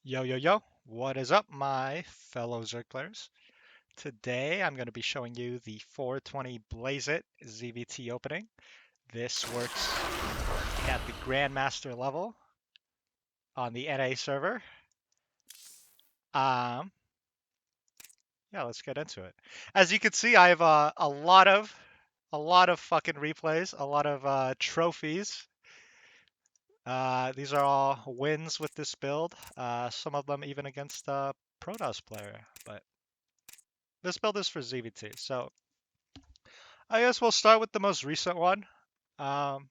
Yo, yo, yo, what is up, my fellow Zerg players? Today I'm going to be showing you the 420 Blaze It ZvT opening. This works at the Grandmaster level on the NA server. Um, yeah, let's get into it. As you can see, I have a lot of fucking replays, a lot of trophies. These are all wins with this build. Some of them even against a Protoss player, but this build is for ZvT, so I guess we'll start with the most recent one. Um,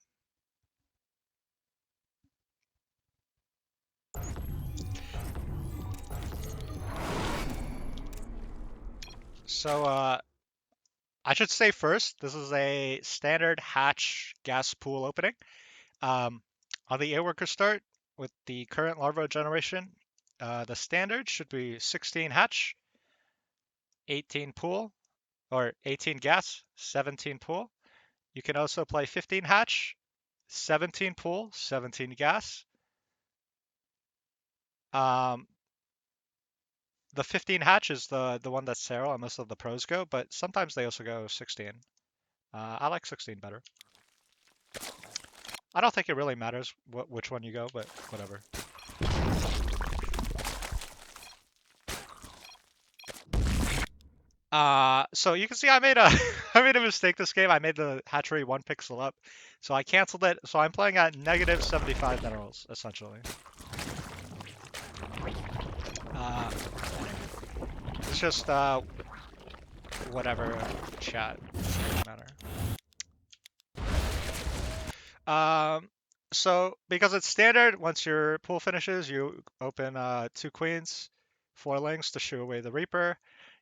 so I should say first, this is a standard hatch gas pool opening. On the A-Worker start with the current larva generation, the standard should be 16 hatch, 18 pool, or 18 gas, 17 pool. You can also play 15 hatch, 17 pool, 17 gas. Um, the 15 hatch is the one that Serral and most of the pros go, but sometimes they also go 16. I like 16 better. I don't think it really matters which one you go, but whatever. So you can see I made a I made a mistake this game. I made the hatchery 1 pixel up, so I canceled it. So I'm playing at negative 75 minerals essentially. Uh, it's just whatever chat. Doesn't matter. So because it's standard, once your pool finishes, you open 2 queens, 4 lings to shoo away the Reaper.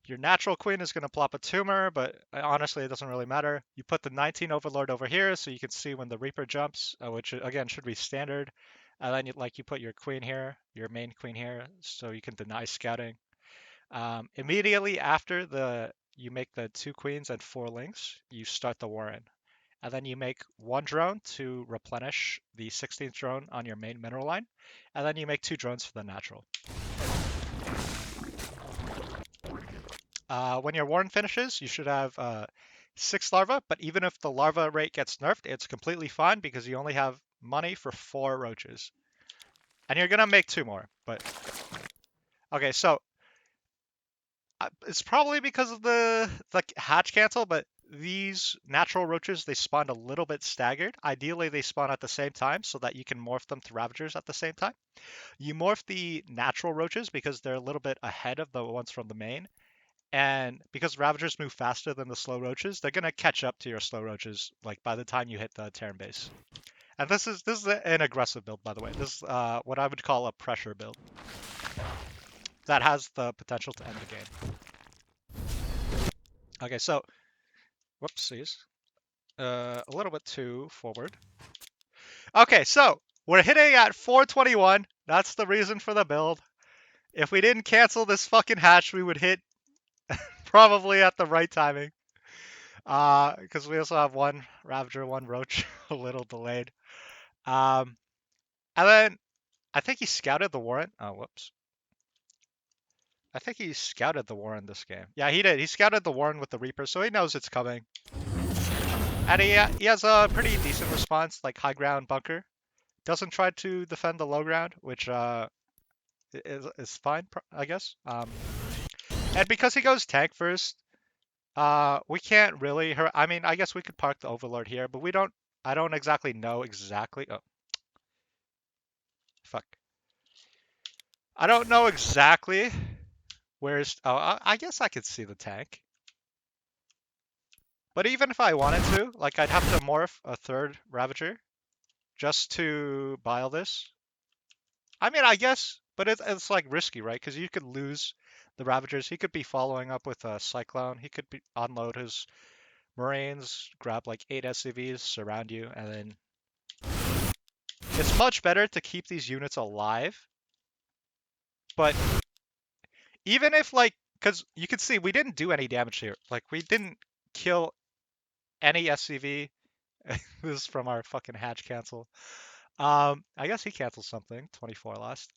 Your natural queen is going to plop a tumor, but honestly, it doesn't really matter. You put the 19 Overlord over here so you can see when the Reaper jumps, which again should be standard. And then you put your queen here, your main queen here, so you can deny scouting. Immediately after you make the 2 queens and 4 lings, you start the Warren. And then you make 1 drone to replenish the 16th drone on your main mineral line. And then you make 2 drones for the natural. When your Warren finishes, you should have 6 larvae, but even if the larva rate gets nerfed, it's completely fine because you only have money for 4 roaches. And you're gonna make 2 more, but okay, so it's probably because of the hatch cancel, but these natural roaches, they spawn a little bit staggered. Ideally, they spawn at the same time so that you can morph them to Ravagers at the same time. You morph the natural roaches because they're a little bit ahead of the ones from the main. And because Ravagers move faster than the slow roaches, they're gonna catch up to your slow roaches like by the time you hit the Terran base. And this is an aggressive build, by the way. This is what I would call a pressure build that has the potential to end the game. Okay, so whoopsies. A little bit too forward. Okay, so we're hitting at 421. That's the reason for the build. If we didn't cancel this fucking hatch, we would hit probably at the right timing. Because we also have 1 Ravager, 1 Roach, a little delayed. And then I think he scouted the Warren. Oh, whoops. I think he scouted the Warren this game. Yeah, he did. He scouted the Warren with the Reaper, so he knows it's coming. And he has a pretty decent response, like high ground bunker. Doesn't try to defend the low ground, which is fine, I guess. And because he goes tank first, we can't really hurt. I mean, I guess we could park the Overlord here, but we don't. I don't exactly know exactly. Oh, fuck. I don't know exactly where's. Oh, I guess I could see the tank. But even if I wanted to, like, I'd have to morph a 3rd Ravager just to bile this. I mean, I guess, but it's like risky, right? Because you could lose the Ravagers. He could be following up with a Cyclone. He could unload his Marines, grab like 8 SCVs, surround you, and then it's much better to keep these units alive. But even if like, because you can see we didn't do any damage here. Like we didn't kill any SCV. This is from our fucking hatch cancel. I guess he canceled something. 24 last.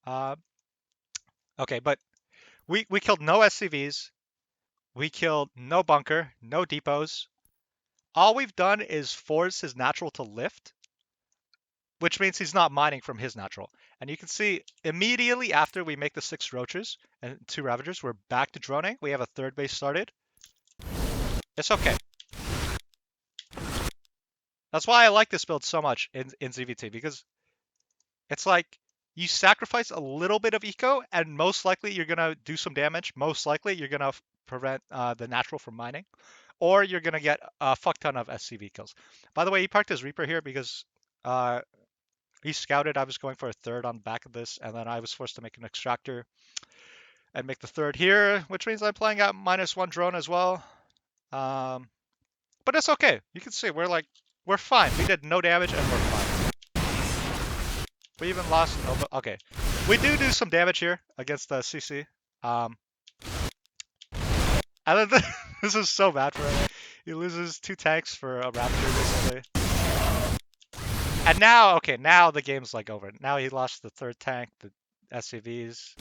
Okay, but we killed no SCVs. We killed no bunker, no depots. All we've done is force his natural to lift, which means he's not mining from his natural. And you can see immediately after we make the 6 roaches and 2 ravagers, we're back to droning. We have a 3rd base started. It's okay. That's why I like this build so much in ZvT, because it's like you sacrifice a little bit of eco and most likely you're going to do some damage. Most likely you're going to prevent the natural from mining, or you're going to get a fuck ton of SCV kills. By the way, he parked his Reaper here because he scouted I was going for a 3rd on the back of this, and then I was forced to make an extractor and make the 3rd here, which means I'm playing at -1 drone as well. But it's okay. You can see we're fine. We did no damage and we're fine. We even lost. Okay, we do some damage here against the CC. And then this is so bad for him. He loses 2 tanks for a Raptor recently. And now, okay, now the game's like over. Now he lost the 3rd tank, the SCVs,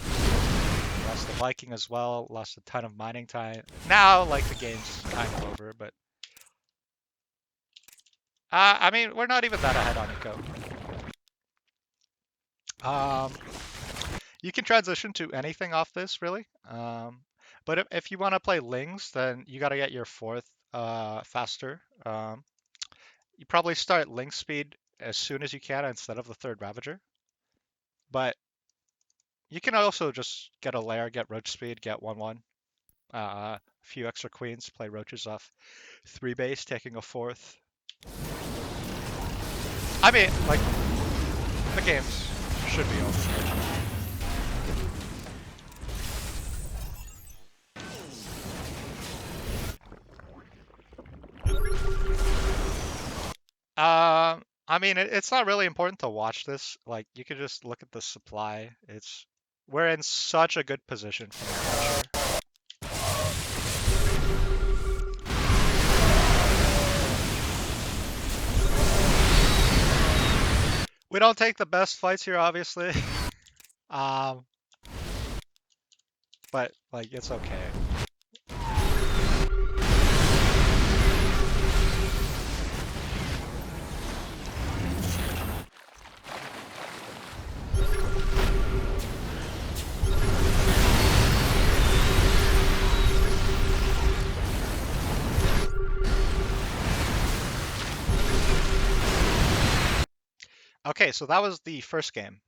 lost the Viking as well, lost a ton of mining time. Now, like, the game's kind of over, but I mean, we're not even that ahead on eco. You can transition to anything off this, really. But if you want to play Lings, then you got to get your 4th faster. You probably start Ling speed as soon as you can instead of the 3rd Ravager. But you can also just get a lair, get roach speed, get 1/1. A few extra queens, play roaches off 3 base, taking a 4th. I mean, like, the games should be over. I mean, it's not really important to watch this. Like, you can just look at the supply. We're in such a good position for the pressure. We don't take the best fights here, obviously. But like, it's okay. Okay, so that was the first game.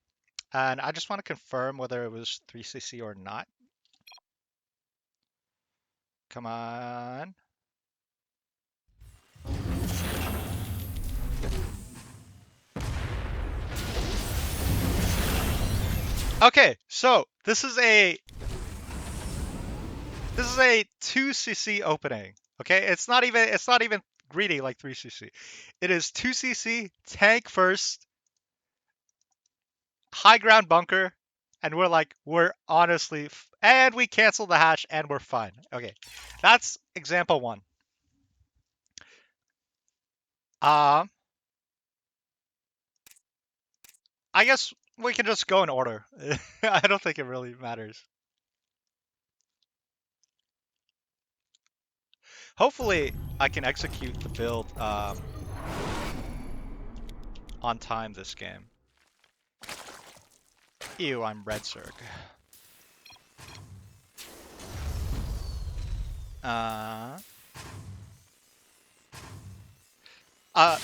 And I just want to confirm whether it was 3cc or not. Come on. Okay, so this is a 2cc opening. Okay, it's not even greedy like 3cc. It is 2cc, tank first, high ground bunker, and we're honestly, and we cancel the hatch and we're fine. Okay, that's example 1. I guess we can just go in order. I don't think it really matters. Hopefully, I can execute the build on time this game. Ew, I'm red Zerg.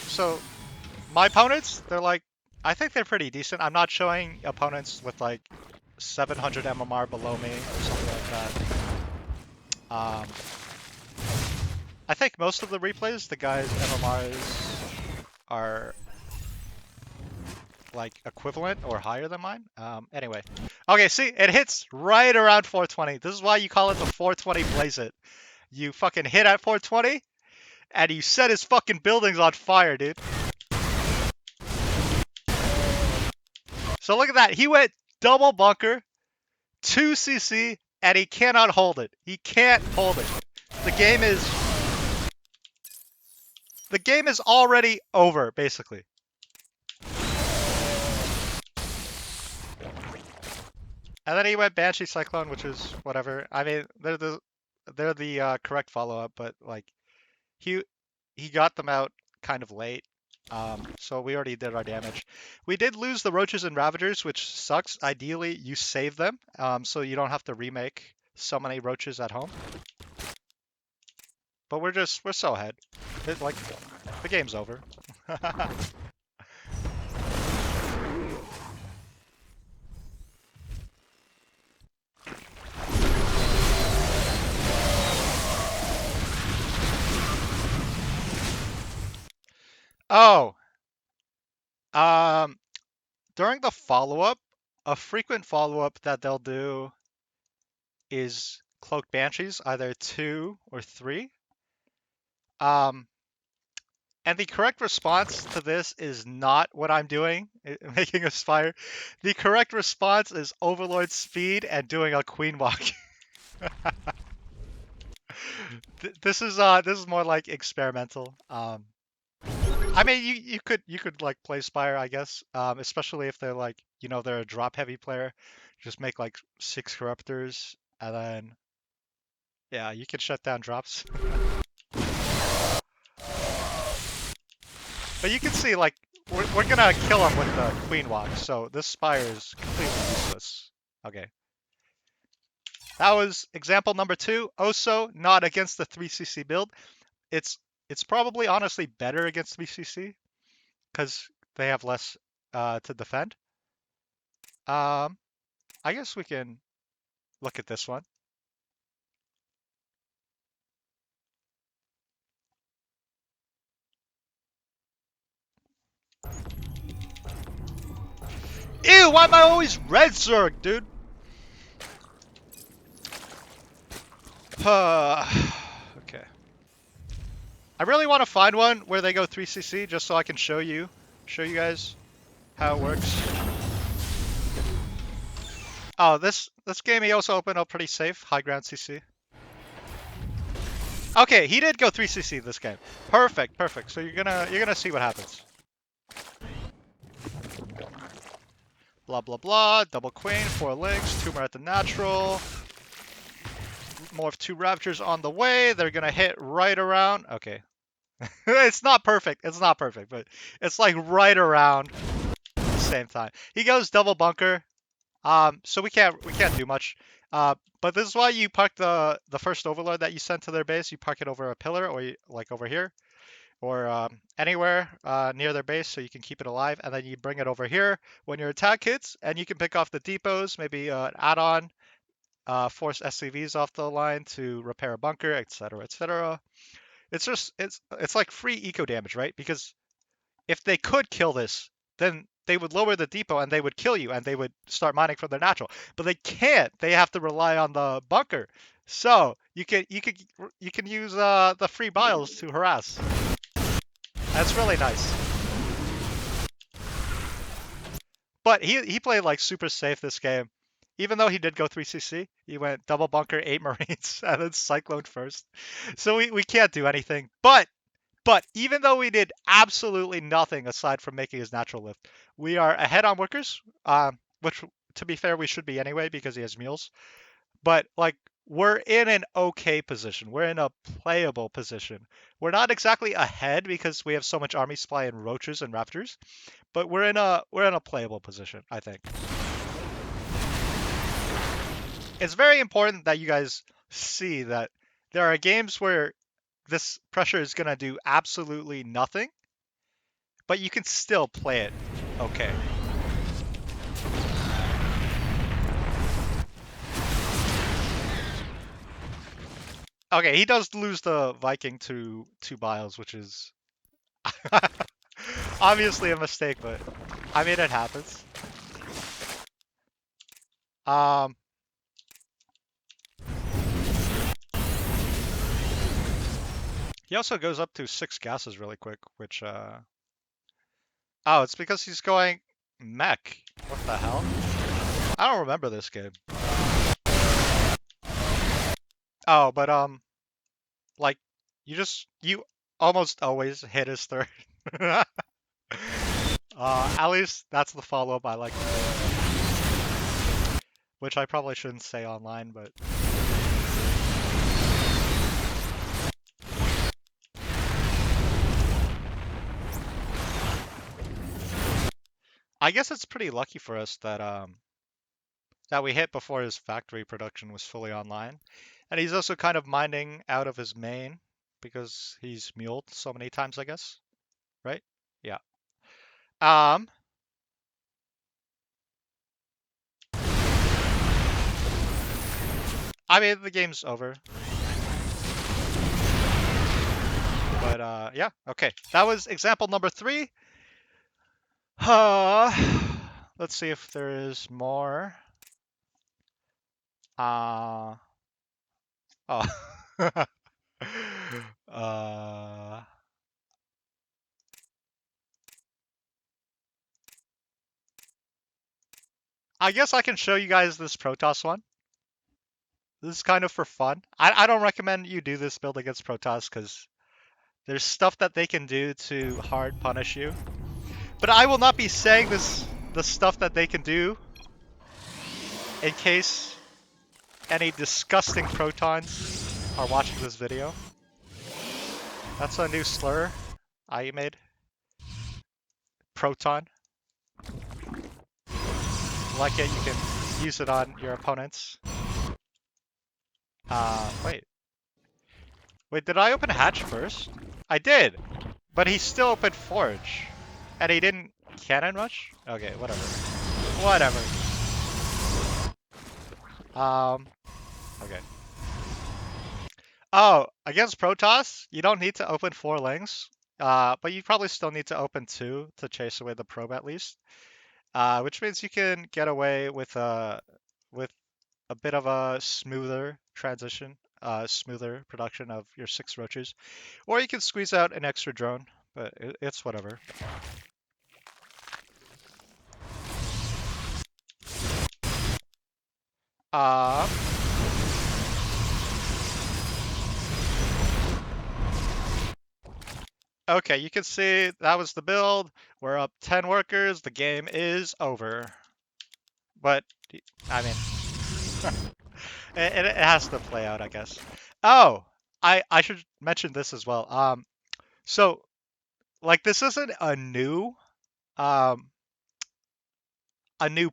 So my opponents, I think they're pretty decent. I'm not showing opponents with like 700 MMR below me or something like that. I think most of the replays, the guys' MMRs are like equivalent or higher than mine. Anyway. Okay, see, it hits right around 420. This is why you call it the 420 Blaze It. You fucking hit at 420, and you set his fucking buildings on fire, dude. So look at that. He went double bunker, 2cc, and he cannot hold it. He can't hold it. The game is already over, basically. And then he went Banshee Cyclone, which is whatever. I mean, they're the correct follow-up, but like he he got them out kind of late. So we already did our damage. We did lose the Roaches and Ravagers, which sucks. Ideally, you save them, so you don't have to remake so many Roaches at home. But we're so ahead. Like, the game's over. Oh, um, during the follow-up, a frequent follow-up that they'll do is Cloaked Banshees, either 2 or 3. Um, and the correct response to this is not what I'm doing, making a Spire. The correct response is Overlord Speed and doing a Queen Walk. This is more like experimental. I mean, you could like play Spire, I guess, especially if they're like, they're a drop heavy player. Just make like 6 corruptors, and then yeah, you can shut down drops. But you can see like we're gonna kill him with the Queen Walk, so this Spire is completely useless. Okay. That was example number 2. Also, not against the 3cc build. It's probably honestly better against 3cc because they have less to defend. I guess we can look at this one. Ew, why am I always red Zerg, dude? Okay. I really want to find one where they go 3cc just so I can show you guys how it works. Oh, this game he also opened up pretty safe, high ground CC. Okay, he did go 3cc this game. Perfect, perfect. So you're gonna see what happens. Blah blah blah. Double Queen, 4 links, tumor at the natural. More of 2 Ravagers on the way. They're gonna hit right around. Okay. It's not perfect. It's not perfect, but it's like right around the same time. He goes double bunker. So we can't do much. But this is why you park the first Overlord that you send to their base. You park it over a pillar, or like over here, or anywhere near their base, so you can keep it alive. And then you bring it over here when your attack hits, and you can pick off the depots, maybe an add-on, force SCVs off the line to repair a bunker, etc., etc. It's like free eco damage, right? Because if they could kill this, then they would lower the depot and they would kill you and they would start mining from their natural. But they can't. They have to rely on the bunker. So you can use the free biles to harass. That's really nice. But he played like super safe this game. Even though he did go 3cc, he went double bunker, 8 Marines, and then Cyclone first. So we can't do anything. But even though we did absolutely nothing aside from making his natural lift, we are ahead on workers, which, to be fair, we should be anyway because he has mules. But like, we're in an okay position. We're in a playable position. We're not exactly ahead because we have so much army supply and roaches and raptors, but we're in a playable position, I think. It's very important that you guys see that there are games where this pressure is going to do absolutely nothing, but you can still play it okay. Okay, he does lose the Viking to 2 biles, which is obviously a mistake, but I mean, it happens. He also goes up to 6 gases really quick, which oh, it's because he's going mech. What the hell? I don't remember this game. Oh, but like you almost always hit his third. At least that's the follow-up I like to do. which I probably shouldn't say online, but I guess it's pretty lucky for us that we hit before his factory production was fully online. And he's also kind of mining out of his main because he's muled so many times, I guess. Right? Yeah. Um, I mean, the game's over. But yeah, okay. That was example number 3. Let's see if there is more. Oh. uh, I guess I can show you guys this Protoss one. This is kind of for fun. I don't recommend you do this build against Protoss because there's stuff that they can do to hard punish you. But I will not be saying the stuff that they can do in case any disgusting Protons are watching this video. That's a new slur I made. Proton. Like it, you can use it on your opponents. Wait. Wait, did I open hatch first? I did, but he still opened forge. And he didn't cannon much? Okay, whatever. Whatever. Okay. Oh, against Protoss, you don't need to open 4 lings. But you probably still need to open 2 to chase away the probe at least. Which means you can get away with a bit of a smoother transition, smoother production of your 6 roaches. Or you can squeeze out an extra drone, but it's whatever. Okay, you can see that was the build. We're up 10 workers. The game is over. But, I mean, it has to play out, I guess. Oh, I should mention this as well. So, like, this isn't a new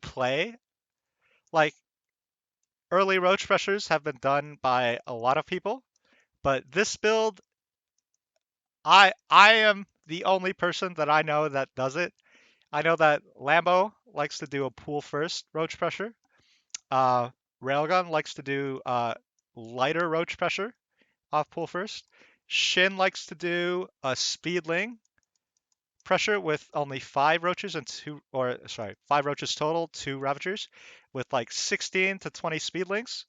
play. Like, early roach pressures have been done by a lot of people, but this build, I am the only person that I know that does it. I know that Lambo likes to do a pool first roach pressure. Railgun likes to do lighter roach pressure off pool first. Shin likes to do a speedling pressure with only 5 roaches and 5 roaches total, 2 ravagers with like 16 to 20 speedlings.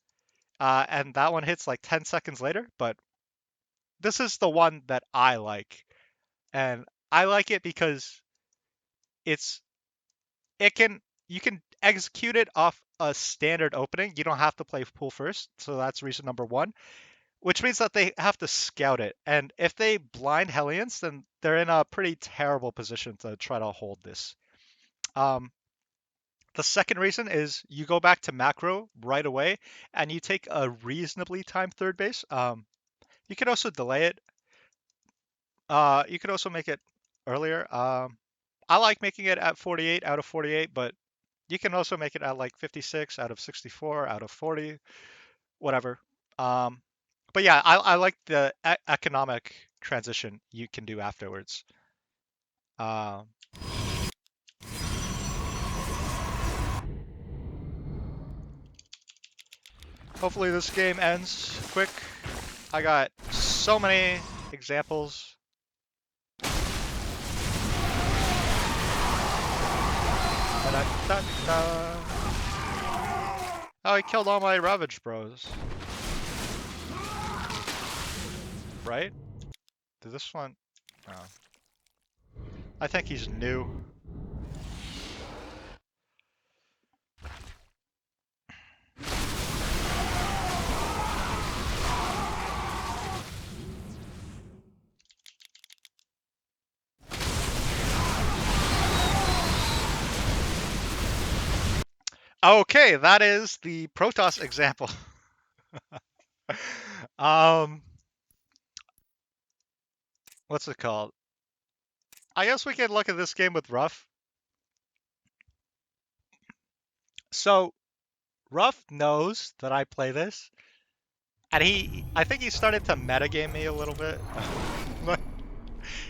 And that one hits like 10 seconds later, but this is the one that I like. And I like it because you can execute it off a standard opening. You don't have to play pool first, so that's reason number 1. Which means that they have to scout it. And if they blind Hellions, then they're in a pretty terrible position to try to hold this. The second reason is you go back to macro right away and you take a reasonably timed third base. You can also delay it. You could also make it earlier. I like making it at 48 out of 48, but you can also make it at like 56 out of 64 out of 40, whatever. But yeah, I like the economic transition you can do afterwards. Hopefully this game ends quick. I got so many examples. Da-da-da-da. Oh, he killed all my Ravage bros. Right? Did this one? No. I think he's new. Okay, that is the Protoss example. What's it called? I guess we can look at this game with Ruff. So Ruff knows that I play this, and I think he started to metagame me a little bit. But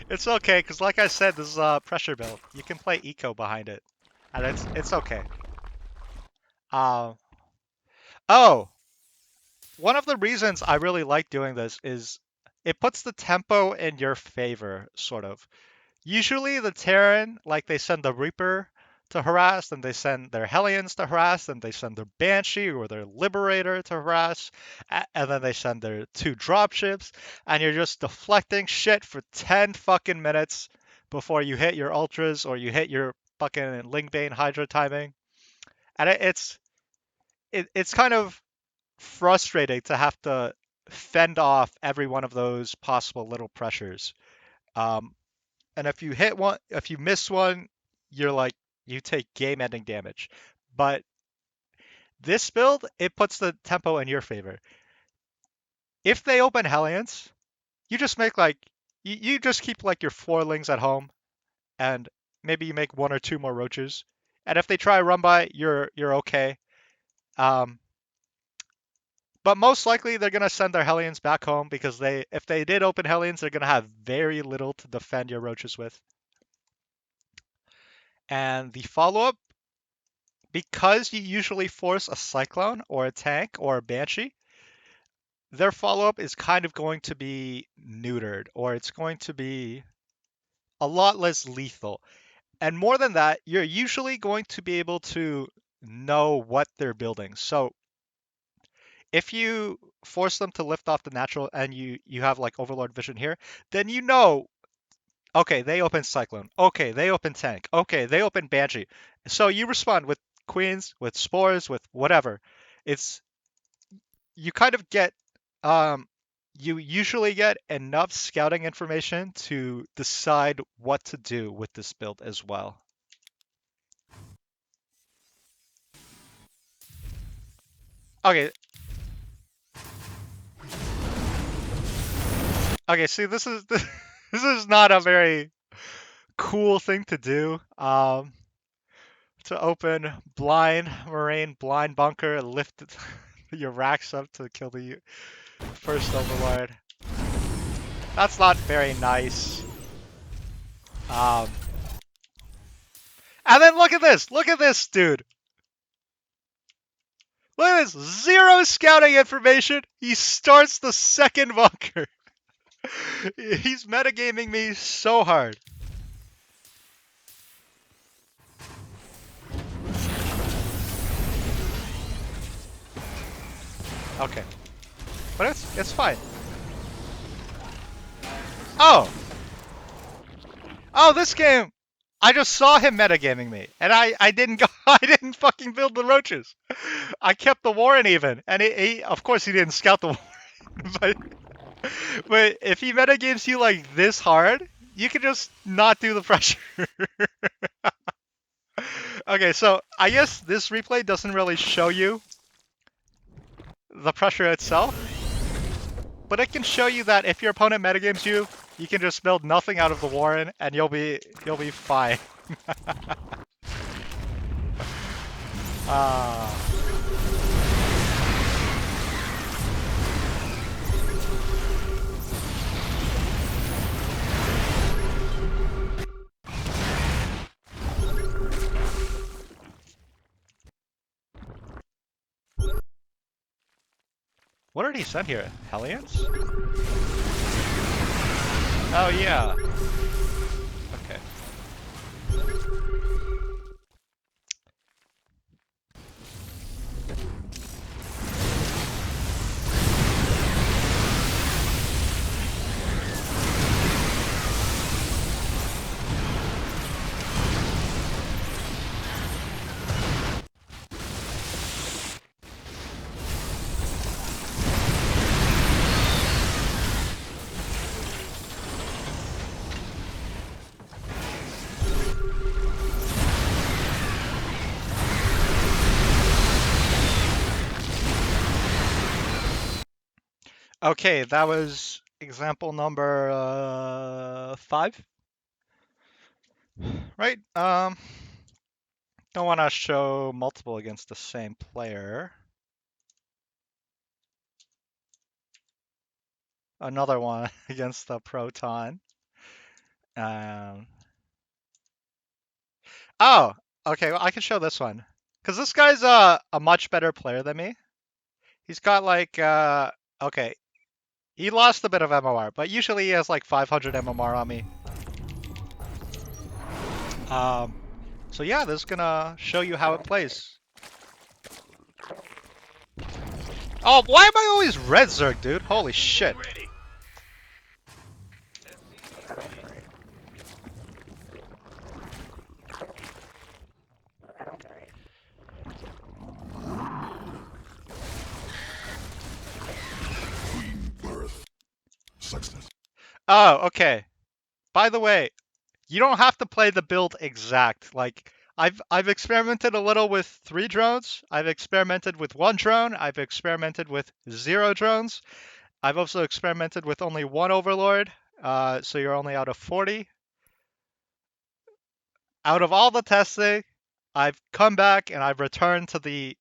it's okay, because like I said, this is a pressure build. You can play eco behind it, and it's okay. Oh, one of the reasons I really like doing this is it puts the tempo in your favor, sort of. Usually the Terran, like they send the Reaper to harass, then they send their Hellions to harass, then they send their Banshee or their Liberator to harass, and then they send their 2 dropships, and you're just deflecting shit for 10 fucking minutes before you hit your Ultras or you hit your fucking Lingbane Hydra timing. And it's kind of frustrating to have to fend off every one of those possible little pressures. Um, and if you hit one, if you miss one, you're like, you take game-ending damage. But this build, it puts the tempo in your favor. If they open Hellions, you just make like, you just keep like your 4-lings at home, and maybe you make 1 or 2 more roaches. And if they try run by, you're okay. But most likely they're gonna send their Hellions back home because if they did open Hellions, they're gonna have very little to defend your roaches with. And the follow-up, because you usually force a Cyclone or a tank or a Banshee, their follow-up is kind of going to be neutered, or it's going to be a lot less lethal. And more than that, you're usually going to be able to know what they're building. So if you force them to lift off the natural and you have like Overlord vision here, then you know, okay, they open Cyclone. Okay, they open tank. Okay, they open Banshee. So you respond with queens, with spores, with whatever. It's you kind of get you usually get enough scouting information to decide what to do with this build as well. Okay. Okay, see this is this is not a very cool thing to do. To open blind Moraine, blind bunker, lift your racks up to kill the first overlord. That's not very nice. Um, and then look at this, dude. Look at this, 0 scouting information. He starts the second bunker. He's metagaming me so hard. Okay, but it's fine. Oh, this game. I just saw him metagaming me, and I didn't go. I didn't fucking build the roaches. I kept the Warren even, and of course he didn't scout the Warren, but if he metagames you like this hard, you can just not do the pressure. Okay, so I guess this replay doesn't really show you the pressure itself, but it can show you that if your opponent metagames you, you can just build nothing out of the Warren and you'll be fine. What did he send here? Hellions? Oh yeah. Okay. Okay, that was example number 5, right? Don't want to show multiple against the same player. Another one against the Proton. Um, oh, okay, well, I can show this one. Because this guy's a much better player than me. He's got like, okay, he lost a bit of MMR, but usually he has like 500 MMR on me. So yeah, this is gonna show you how it plays. Oh, why am I always red Zerg, dude? Holy shit. Oh, okay. By the way, you don't have to play the build exact. Like I've experimented a little with 3 drones. I've experimented with 1 drone. I've experimented with 0 drones. I've also experimented with only 1 overlord. So you're only out of 40. Out of all the testing, I've come back and I've returned to the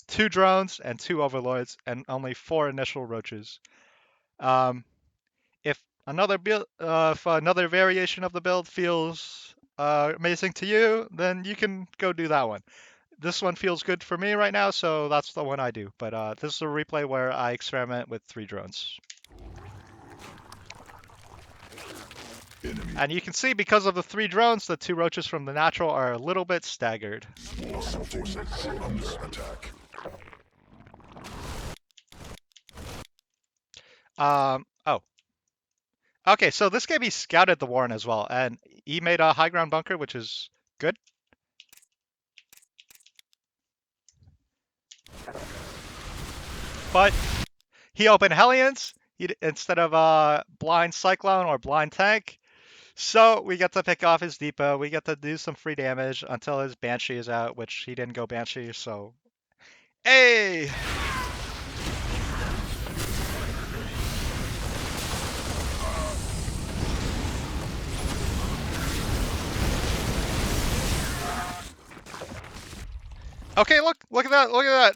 2 drones and 2 overlords and only 4 initial roaches. If if another variation of the build feels amazing to you, then you can go do that one. This one feels good for me right now, so that's the one I do. But this is a replay where I experiment with 3 drones. And you can see because of the 3 drones, the 2 roaches from the natural are a little bit staggered. Oh. Okay, so this game he scouted the Warren as well, and he made a high ground bunker, which is good. But he opened Hellions instead of blind Cyclone or blind Tank. So we get to pick off his depot. We get to do some free damage until his Banshee is out, which he didn't go Banshee, so... Hey! Okay, look at that.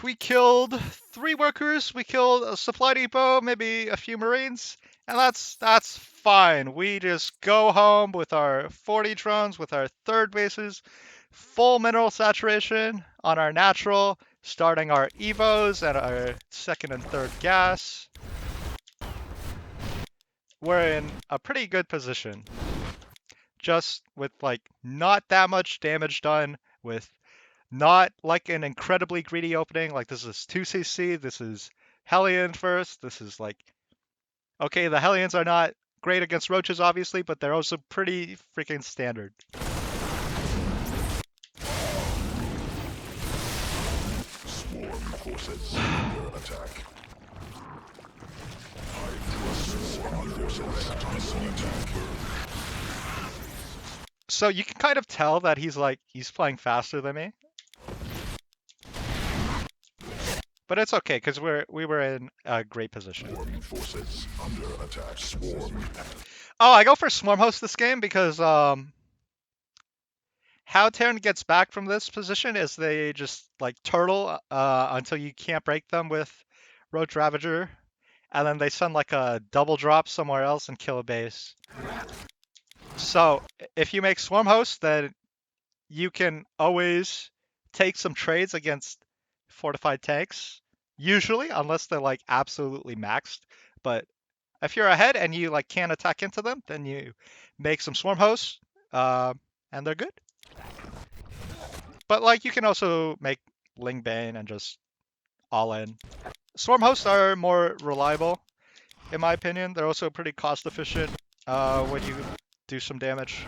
We killed 3 workers. We killed a supply depot, maybe a few Marines, and that's fine. We just go home with our 40 drones, with our 3rd bases, full mineral saturation on our natural, starting our evos at our 2nd and 3rd gas. We're in a pretty good position. Just with like not that much damage done, with not like an incredibly greedy opening. Like this is 2cc, this is Hellion first. This is like, okay, the Hellions are not great against roaches, obviously, but they're also pretty freaking standard. Swarm forces under attack. So you can kind of tell that he's playing faster than me. But it's okay, because we were in a great position. Forces under attack. Swarm. Oh, I go for Swarm Host this game because how Terran gets back from this position is they just like turtle until you can't break them with Roach Ravager, and then they send like a double drop somewhere else and kill a base. So if you make Swarm Host, then you can always take some trades against fortified tanks, usually, unless they're like absolutely maxed. But if you're ahead and you like can't attack into them, then you make some Swarm Hosts, and they're good. But like you can also make Ling Bane and just all in. Swarm Hosts are more reliable, in my opinion. They're also pretty cost efficient when you do some damage.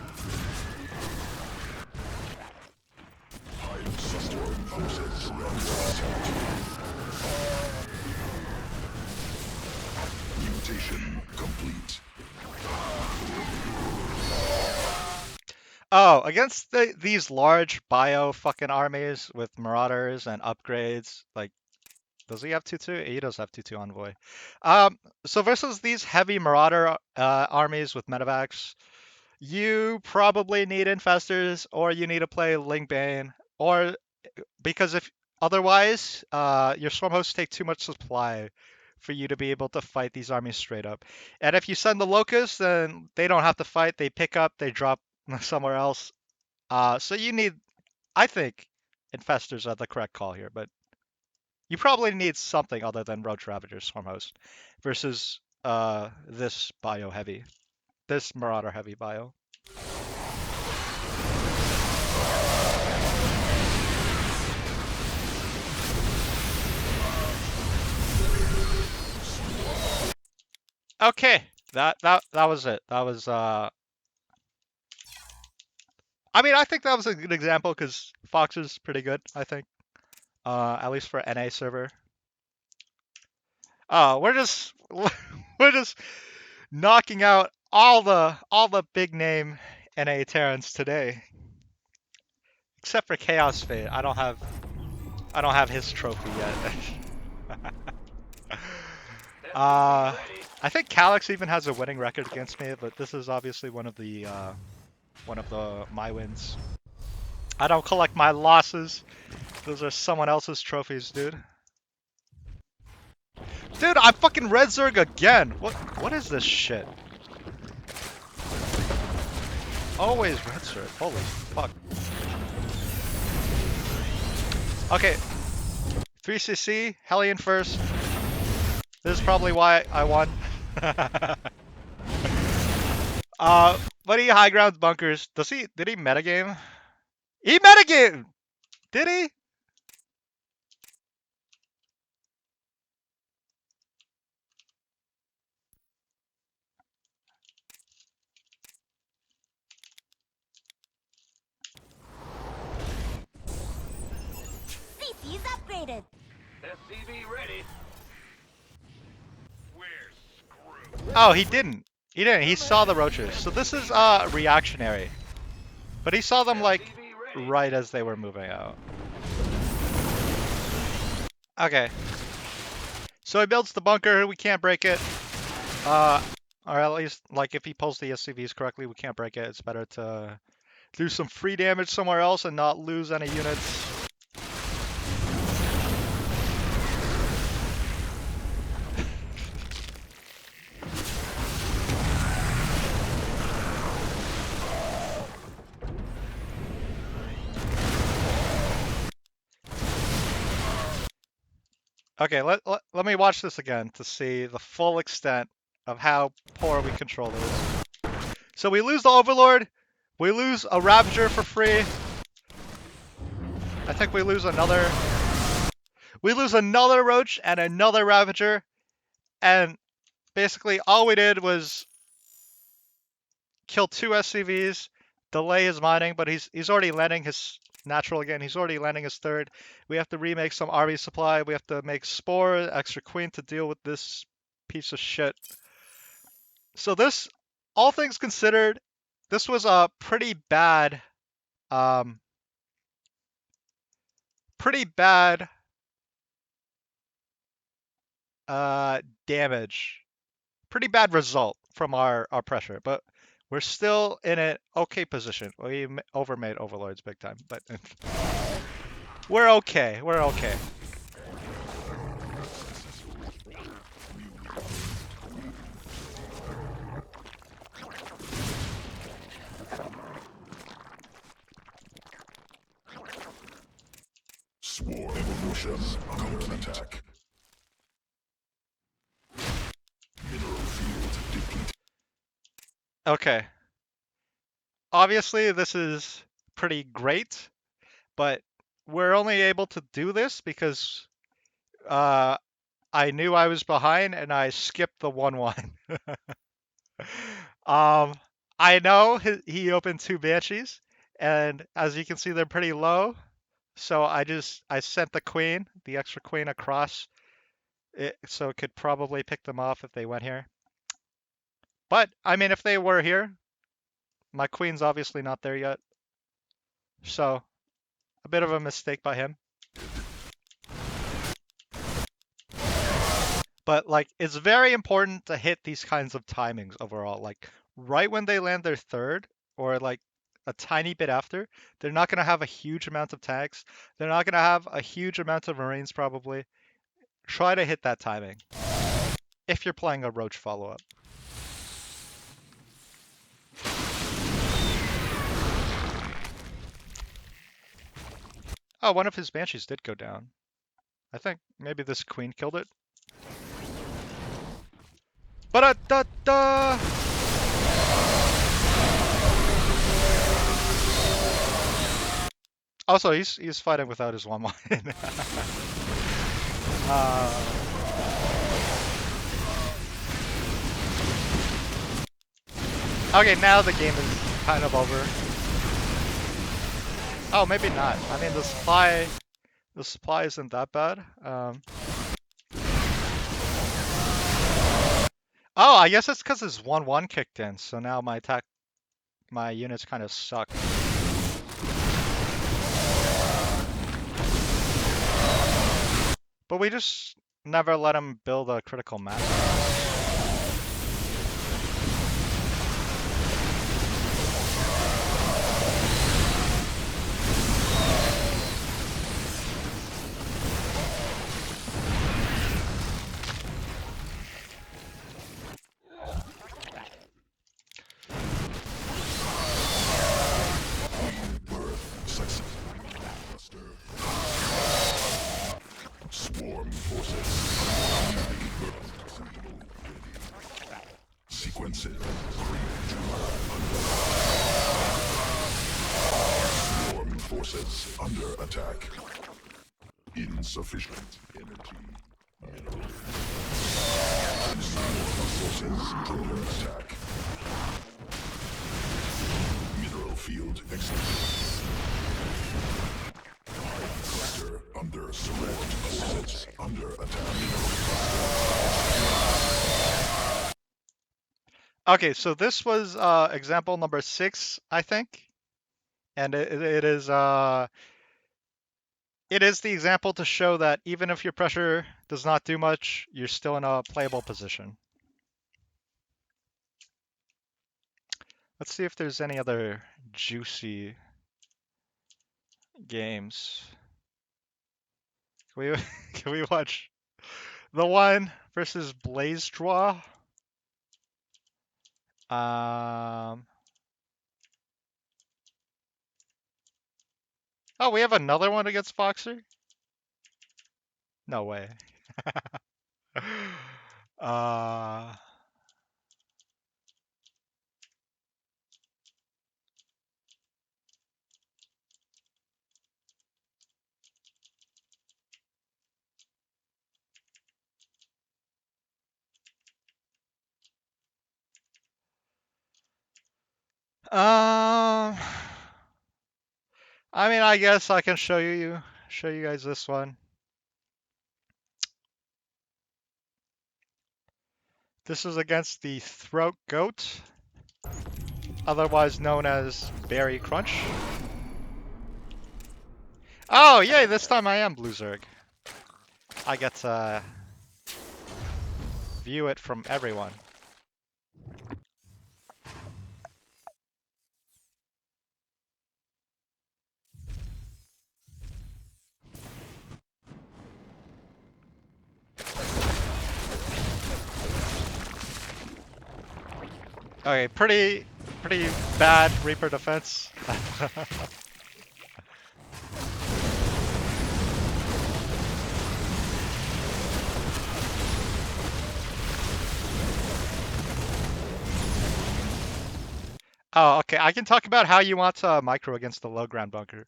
Mutation complete. Oh, against these large bio fucking armies with marauders and upgrades, like Does he have 2-2? He does have 2-2 Envoy. So versus these heavy Marauder armies with medevacs, you probably need Infestors, or you need to play Lingbane, or because if otherwise, your Swarm hosts take too much supply for you to be able to fight these armies straight up. And if you send the Locusts, then they don't have to fight. They pick up, they drop somewhere else. So you need, I think, Infestors are the correct call here, but you probably need something other than Roach Ravager Swarm Host versus this bio heavy, this Marauder heavy bio. Okay, that was it. That was I mean, I think that was a good example because Fox is pretty good, I think. At least for NA server. Oh, we're just we're just knocking out all the big name NA Terrans today. Except for Chaos Fate. I don't have his trophy yet. I think Calyx even has a winning record against me, but this is obviously one of the my wins. I don't collect my losses. Those are someone else's trophies, dude. Dude, I fucking red Zerg again. What is this shit? Always red Zerg. Holy fuck. Okay. 3cc, Hellion first. This is probably why I won. But he high grounds bunkers. Did he metagame? He metagame! Did he? CC's upgraded. SCV ready. We're screwed. Oh, he didn't. He didn't. He saw the roaches. So this is reactionary. But he saw them like right as they were moving out. Okay. So he builds the bunker. We can't break it. Or at least, like, if he pulls the SCVs correctly, we can't break it. It's better to do some free damage somewhere else and not lose any units. Okay, let me watch this again to see the full extent of how poor we control this. So we lose the Overlord. We lose a Ravager for free. I think we lose another. We lose another Roach and another Ravager. And basically all we did was kill 2 SCVs, delay his mining, but he's already landing his natural again. He's already landing his third. We have to remake some RV supply. We have to make Spore, extra Queen to deal with this piece of shit. So this, all things considered, this was a pretty bad damage. Pretty bad result from our pressure, but we're still in an okay position. We overmade Overlords big time, but we're okay. We're okay. Swarm evolution counterattack. Mineral field depleted. Okay. Obviously, this is pretty great, but we're only able to do this because I knew I was behind and I skipped the 1-1. I know he opened 2 Banshees, and as you can see, they're pretty low. So I sent the extra queen across it, so it could probably pick them off if they went here. But I mean, if they were here, my queen's obviously not there yet. So a bit of a mistake by him. But like, it's very important to hit these kinds of timings overall. Like, right when they land their third, or like a tiny bit after, they're not going to have a huge amount of tanks. They're not going to have a huge amount of Marines, probably. Try to hit that timing if you're playing a Roach follow-up. Oh, one of his Banshees did go down. I think maybe this Queen killed it. Ba-da-da-da! Also, he's fighting without his 1-1. Okay, now the game is kind of over. Oh, maybe not. I mean, the supply isn't that bad. Oh, I guess it's because his 1-1 kicked in, so now my units kind of suck. But we just never let him build a critical mass. Swarm forces. Sequences. Swarm forces under attack. Insufficient energy. Mineral. Swarm forces under attack. Mineral field executed. Cluster under swarm forces under attack. Okay, so this was example number 6, I think, and it is the example to show that even if your pressure does not do much, you're still in a playable position. Let's see if there's any other juicy games. Can we can we watch the one versus Blaze Draw? Oh, we have another one against Foxer? No way. uh, um, I mean, I guess I can show you guys this one. This is against the Throat Goat, otherwise known as Berry Crunch. Oh, yay, this time I am Blue Zerg. I get to view it from everyone. Okay, pretty bad Reaper defense. Oh, okay. I can talk about how you want to micro against the low ground bunker.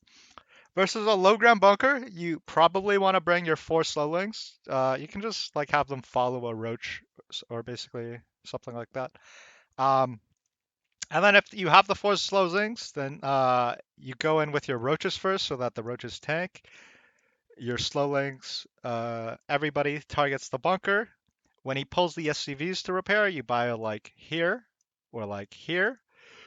Versus a low ground bunker, you probably want to bring your 4 slowlings. You can just like have them follow a roach or basically something like that. And then if you have the 4 slowlings, then you go in with your roaches first so that the roaches tank. Your slowlings, everybody targets the bunker. When he pulls the SCVs to repair, you buy like here or like here,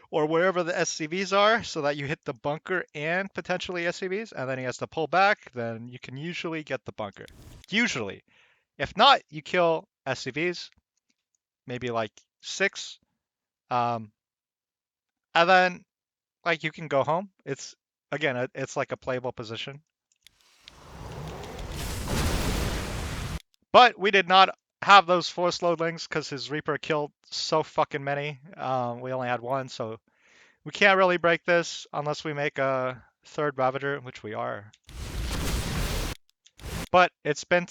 or wherever the SCVs are so that you hit the bunker and potentially SCVs, and then he has to pull back, then you can usually get the bunker. Usually. If not, you kill SCVs, maybe like 6. And then like you can go home. It's again, it's like a playable position. But we did not have those force loadlings because his Reaper killed so fucking many. We only had one, so we can't really break this unless we make a third Ravager, which we are. But it's been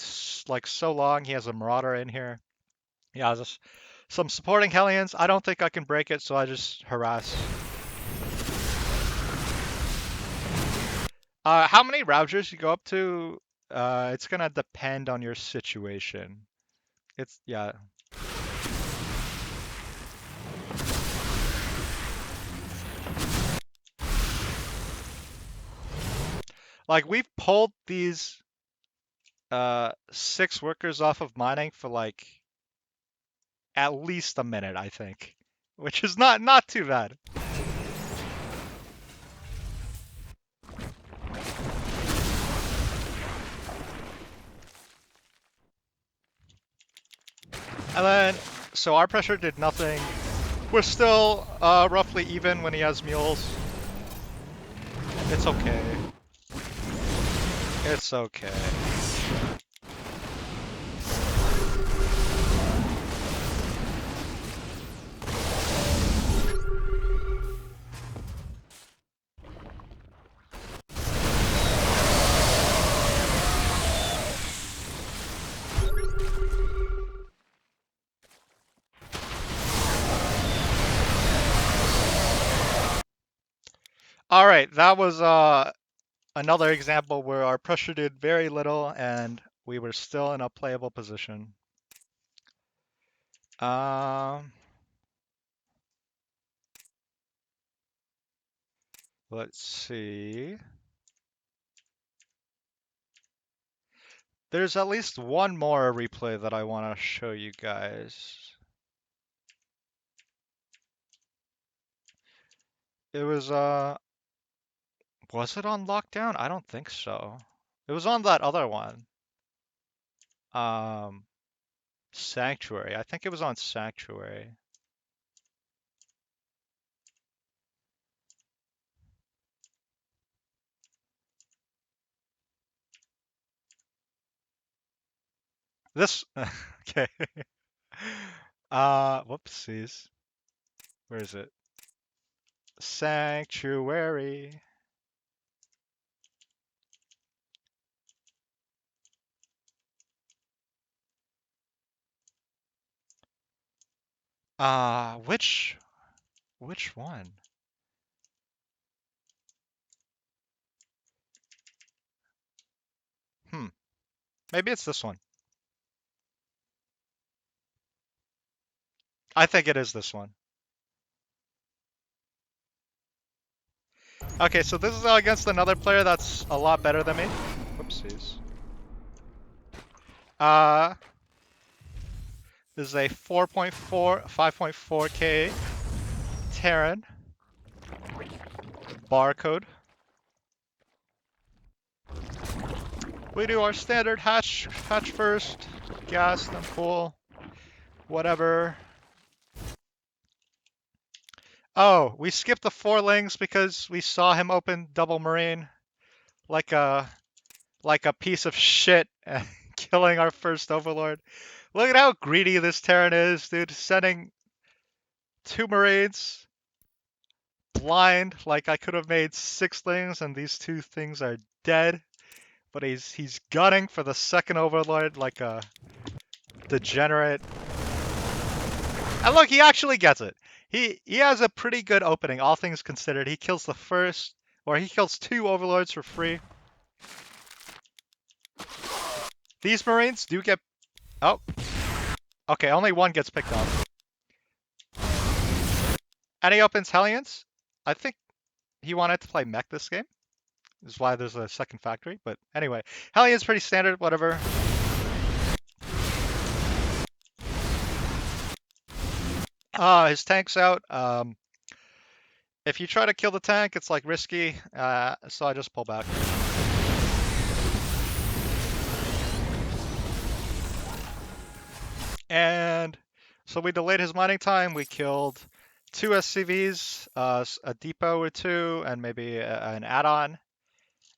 like so long. He has a Marauder in here. He has some supporting Hellions. I don't think I can break it, so I just harass. How many Ravagers you go up to? It's gonna depend on your situation. It's, yeah. Like, we've pulled these 6 workers off of mining for like at least a minute, I think, which is not too bad. And then, so our pressure did nothing. We're still roughly even when he has mules. It's okay. It's okay. All right, that was another example where our pressure did very little and we were still in a playable position. Let's see. There's at least one more replay that I want to show you guys. It was it on lockdown? I don't think so. It was on that other one. Sanctuary. I think it was on Sanctuary. This okay. Whoopsies. Where is it? Sanctuary. Which one? Maybe it's this one. I think it is this one. Okay, so this is against another player that's a lot better than me. Whoopsies. This is a 5.4K Terran barcode. We do our standard hatch first, gas, then pull, whatever. Oh, we skipped the 4 lings because we saw him open double marine like a piece of shit, killing our first overlord. Look at how greedy this Terran is, dude. Sending 2 marines blind. Like, I could have made 6 things and these 2 things are dead. But he's gunning for the second overlord like a degenerate. And look, he actually gets it. He has a pretty good opening, all things considered. He kills the first, or he kills 2 overlords for free. These marines do get... Oh. Okay, only 1 gets picked off. And he opens Hellions. I think he wanted to play mech this game. This is why there's a second factory. But anyway, Hellion's pretty standard, whatever. His tank's out. If you try to kill the tank, it's like risky, so I just pull back. And so we delayed his mining time. We killed 2 SCVs, a depot or 2, and maybe an add-on.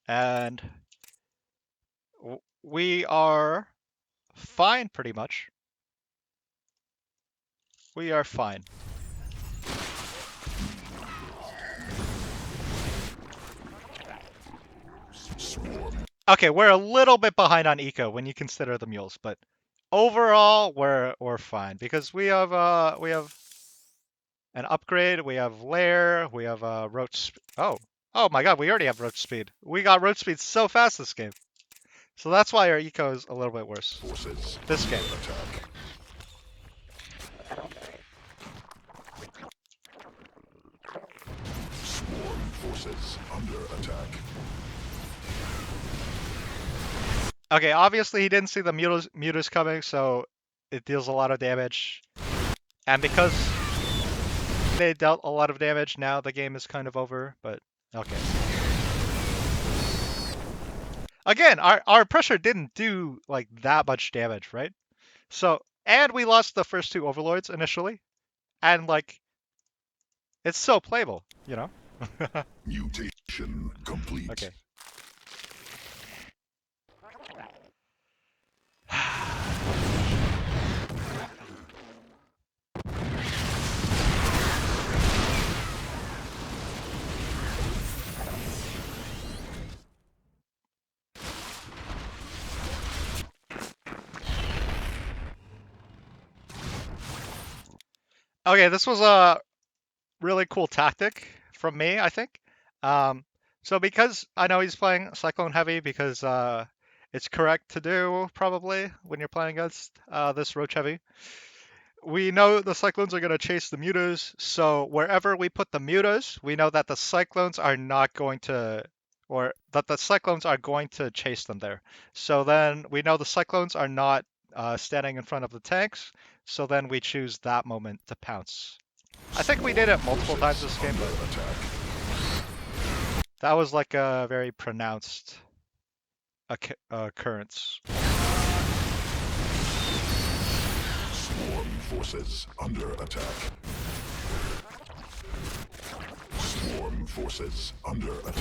And we are fine, pretty much. We are fine. Okay, we're a little bit behind on eco when you consider the mules, but overall we're fine because we have an upgrade, we have lair, we have roach. Oh my god, we already have roach speed. We got roach speed so fast this game, so that's why our eco is a little bit worse. Forces This game. attack. Swarm forces under attack. Okay, obviously he didn't see the mutas coming, so it deals a lot of damage. And because they dealt a lot of damage, now the game is kind of over, but okay. Again, our pressure didn't do like that much damage, right? So, and we lost the first 2 overlords initially, and like, it's so playable, you know? Mutation complete. Okay. Okay, this was a really cool tactic from me, I think. So because I know he's playing Cyclone Heavy, because it's correct to do probably when you're playing against this Roach Heavy. We know the Cyclones are going to chase the mutas, so wherever we put the mutas, we know that the Cyclones are not going to, or that the Cyclones are going to chase them there. So then we know the Cyclones are not standing in front of the tanks, so then we choose that moment to pounce. I think we did it multiple times this game, but that was like a very pronounced occurrence. Swarm forces under attack. Swarm forces under attack.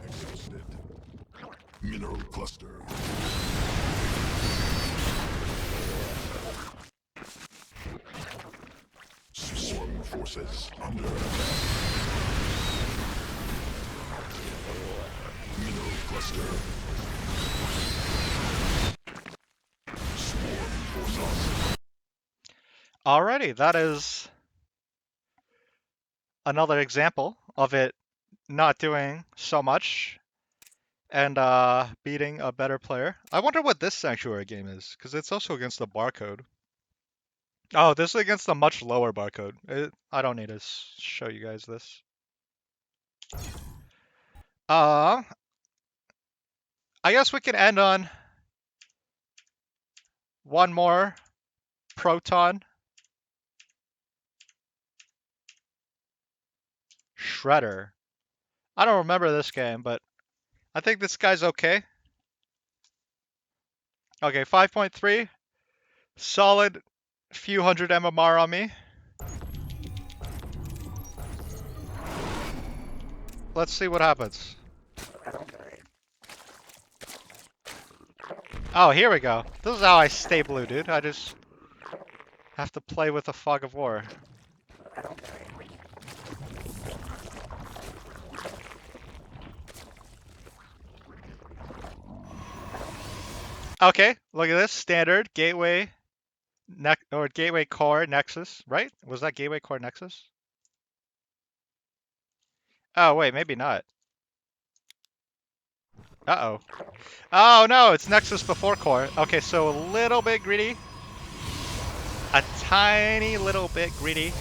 Exhausted. Mineral cluster. Swarm forces under attack. Mineral cluster. Swarm forces. Alrighty, that is another example of it not doing so much and beating a better player. I wonder what this Sanctuary game is, because it's also against the barcode. Oh, this is against a much lower barcode. I don't need to show you guys this. I guess we can end on one more Proton Shredder. I don't remember this game, but I think this guy's okay. Okay, 5.3. Solid few hundred MMR on me. Let's see what happens. Oh, here we go. This is how I stay blue, dude. I just have to play with a fog of war. Okay, look at this. Standard gateway or gateway core nexus, right? Was that gateway core nexus? Oh, wait, maybe not. Uh-oh. Oh, no, it's nexus before core. Okay, so a little bit greedy. A tiny little bit greedy.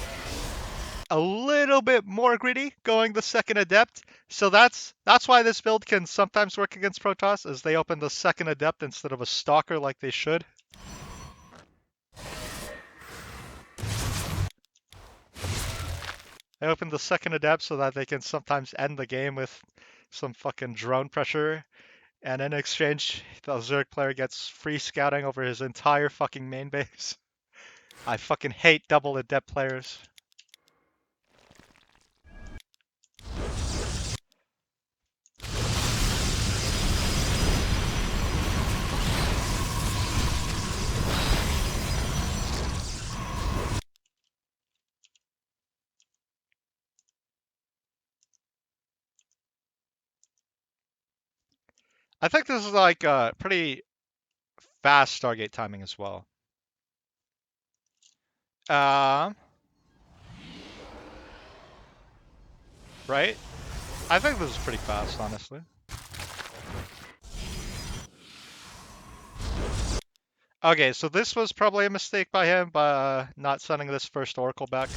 A little bit more greedy going the second adept. So that's why this build can sometimes work against Protoss, is they open the second adept instead of a stalker like they should. They open the second adept so that they can sometimes end the game with some fucking drone pressure And in exchange, the Zerg player gets free scouting over his entire fucking main base. I fucking hate double adept players. I think this is like pretty fast Stargate timing as well. Right? I think this is pretty fast, honestly. Okay, so this was probably a mistake by him by not sending this first Oracle back.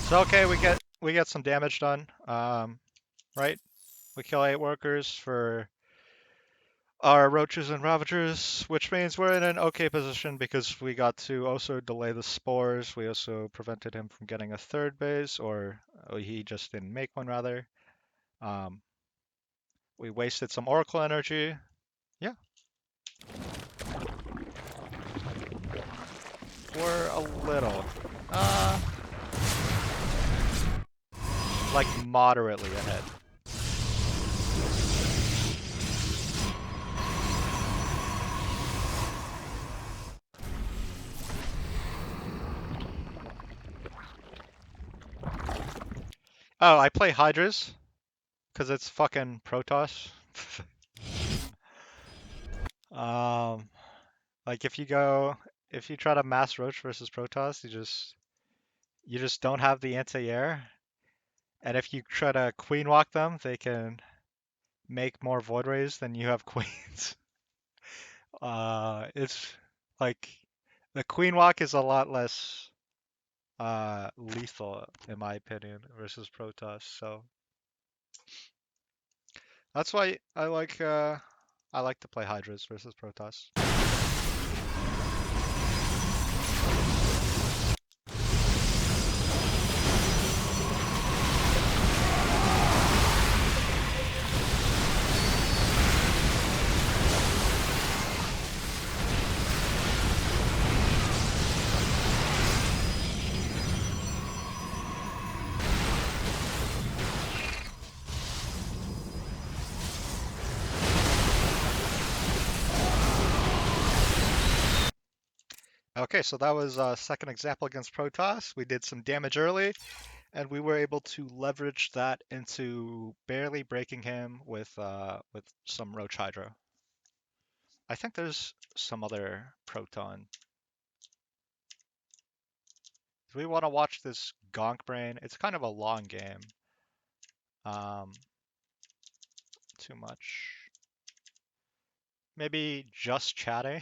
So okay, we get some damage done. Right? We kill 8 workers for our roaches and ravagers, which means we're in an okay position because we got to also delay the spores. We also prevented him from getting a third base, or he just didn't make one rather. Um, we wasted some Oracle energy. Yeah. For a little. Like moderately ahead. Oh, I play Hydras because it's fucking Protoss. um, like if you try to mass Roach versus Protoss, you just don't have the anti-air. And if you try to queen walk them, they can make more void rays than you have queens. It's like the queen walk is a lot less lethal in my opinion versus Protoss. So that's why I like to play Hydras versus Protoss. Okay, so that was a second example against Protoss. We did some damage early, and we were able to leverage that into barely breaking him with some Roach Hydra. I think there's some other Proton. Do we want to watch this Gonk Brain? It's kind of a long game. Um, too much. Maybe just chatting.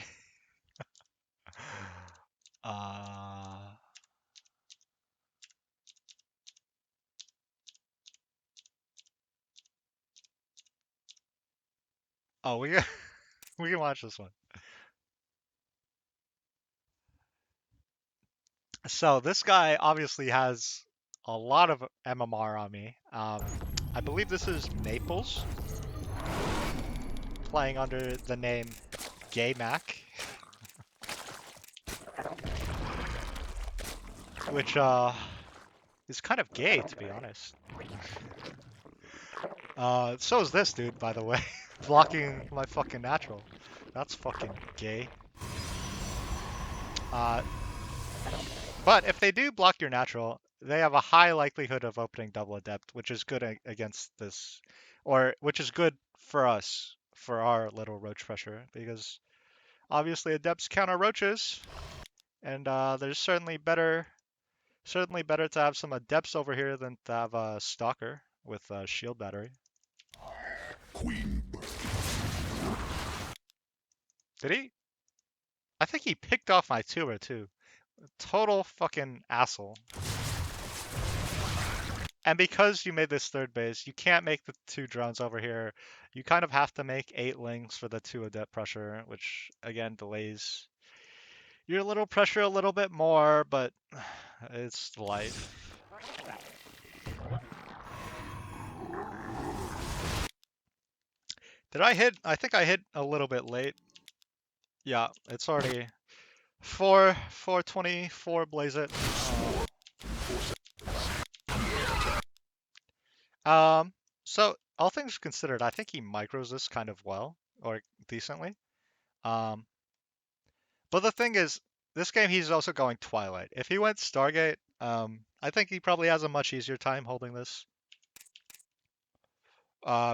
uh, oh, we can watch this one. So this guy obviously has a lot of MMR on me. I believe this is Naples, playing under the name Gay Mac, which is kind of gay to be honest. So is this dude, by the way, blocking my fucking natural. That's fucking gay. Uh, but if they do block your natural, they have a high likelihood of opening double adept, which is good against this, or which is good for us for our little roach pressure because obviously adepts counter roaches, and there's certainly better to have some adepts over here than to have a stalker with a shield battery. Queen. Did he? I think he picked off my tuber too. Total fucking asshole. And because you made this third base, you can't make the 2 drones over here. You kind of have to make 8 links for the 2 adept pressure, which again delays You're a little pressure a little bit more, but it's life. Did I hit? I think I hit a little bit late. Yeah, it's already 424 blaze it. Um, so all things considered, I think he micros this kind of well or decently. Um, but the thing is, this game he's also going Twilight. If he went Stargate, I think he probably has a much easier time holding this.